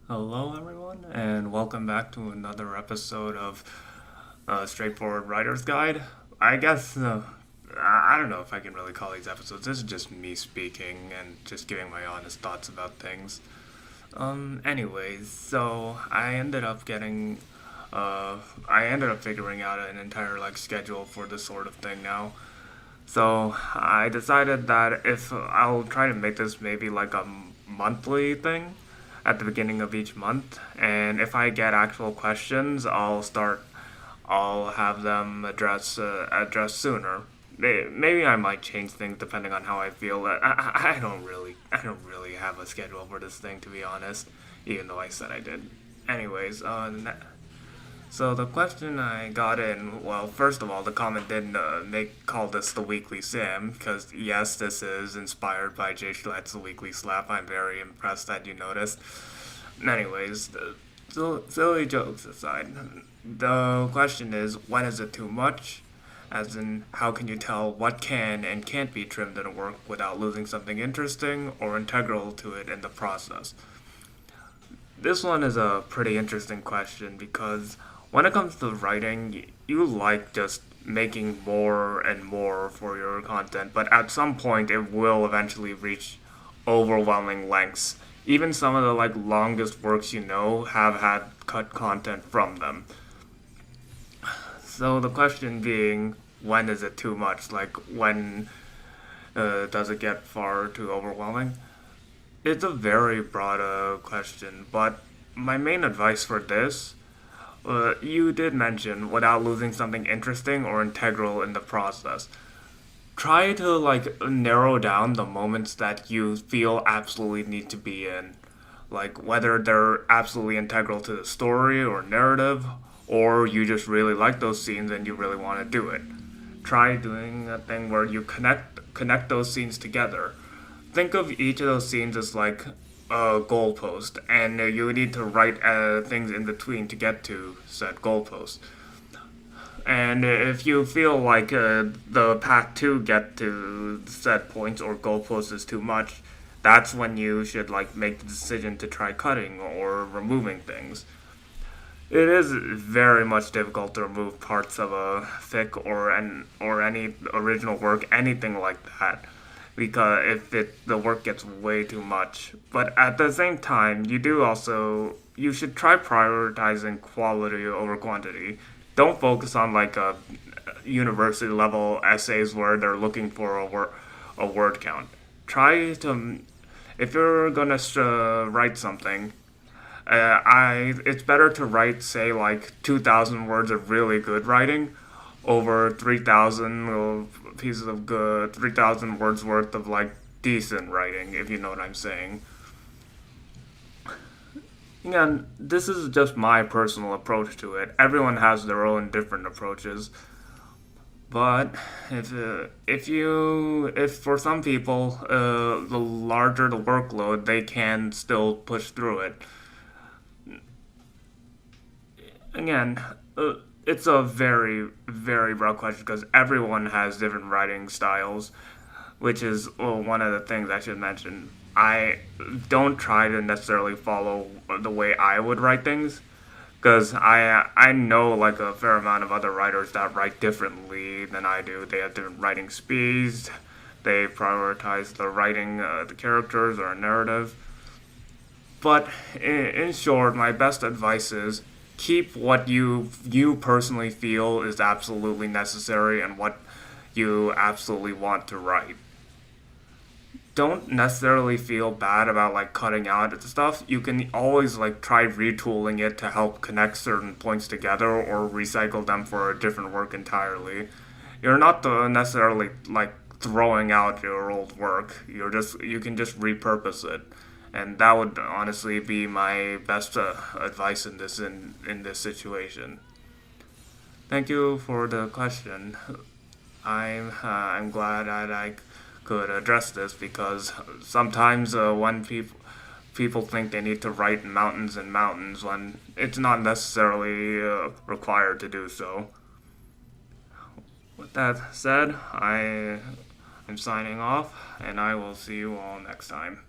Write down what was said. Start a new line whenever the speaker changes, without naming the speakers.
Hello, everyone, and welcome back to another episode of Straightforward Writer's Guide. I guess I don't know if I can really call these episodes. This is just me speaking and just giving my honest thoughts about things. Anyways, so I ended up figuring out an entire schedule for this sort of thing now. So I decided that if I'll try to make this maybe like a monthly thing at the beginning of each month, and if I get actual questions, I'll have them addressed sooner. Maybe I might change things depending on how I feel. I don't really have a schedule for this thing, to be honest, even though I said I did. Anyways, so the question I got in, well, first of all, the comment didn't call this the Weekly Sim, because yes, this is inspired by Jay Schlatt's The Weekly Slap. I'm very impressed that you noticed. Anyways, silly jokes aside, the question is, when is it too much? As in, how can you tell what can and can't be trimmed in a work without losing something interesting or integral to it in the process? This one is a pretty interesting question because when it comes to writing, you like just making more and more for your content, but at some point it will eventually reach overwhelming lengths. Even some of the longest works have had cut content from them. So the question being, when is it too much? Like when does it get far too overwhelming? It's a very broad question, but my main advice for this, you did mention without losing something interesting or integral in the process. Try to narrow down the moments that you feel absolutely need to be in, like whether they're absolutely integral to the story or narrative, or you just really like those scenes and you really want to do it. Try doing a thing where you connect those scenes together. Think of each of those scenes as like a goalpost, and you need to write things in between to get to said goalpost. And if you feel like the path to get to set points or goalposts is too much, that's when you should make the decision to try cutting or removing things. It is very much difficult to remove parts of a fic or any original work, anything like that, because if the work gets way too much. But at the same time, you should try prioritizing quality over quantity. Don't focus on university level essays where they're looking for a word count. Try to, if you're gonna write something, it's better to write, say, 2,000 words of really good writing over 3,000 pieces of good, 3,000 words worth of decent writing, if you know what I'm saying. Again, this is just my personal approach to it. Everyone has their own different approaches. But if for some people, the larger the workload, they can still push through it. Again, it's a very, very broad question because everyone has different writing styles, which is one of the things I should mention. I don't try to necessarily follow the way I would write things because I know a fair amount of other writers that write differently than I do. They have different writing speeds. They prioritize the writing, the characters or a narrative. But in short, my best advice is keep what you personally feel is absolutely necessary and what you absolutely want to write. Don't necessarily feel bad about cutting out stuff. You can always try retooling it to help connect certain points together or recycle them for a different work entirely. You're not necessarily throwing out your old work. You can just repurpose it, and that would honestly be my best advice in this situation. Thank you for the question. I'm glad that I could address this because sometimes when people think they need to write mountains and mountains when it's not necessarily required to do so. With that said, I am signing off, and I will see you all next time.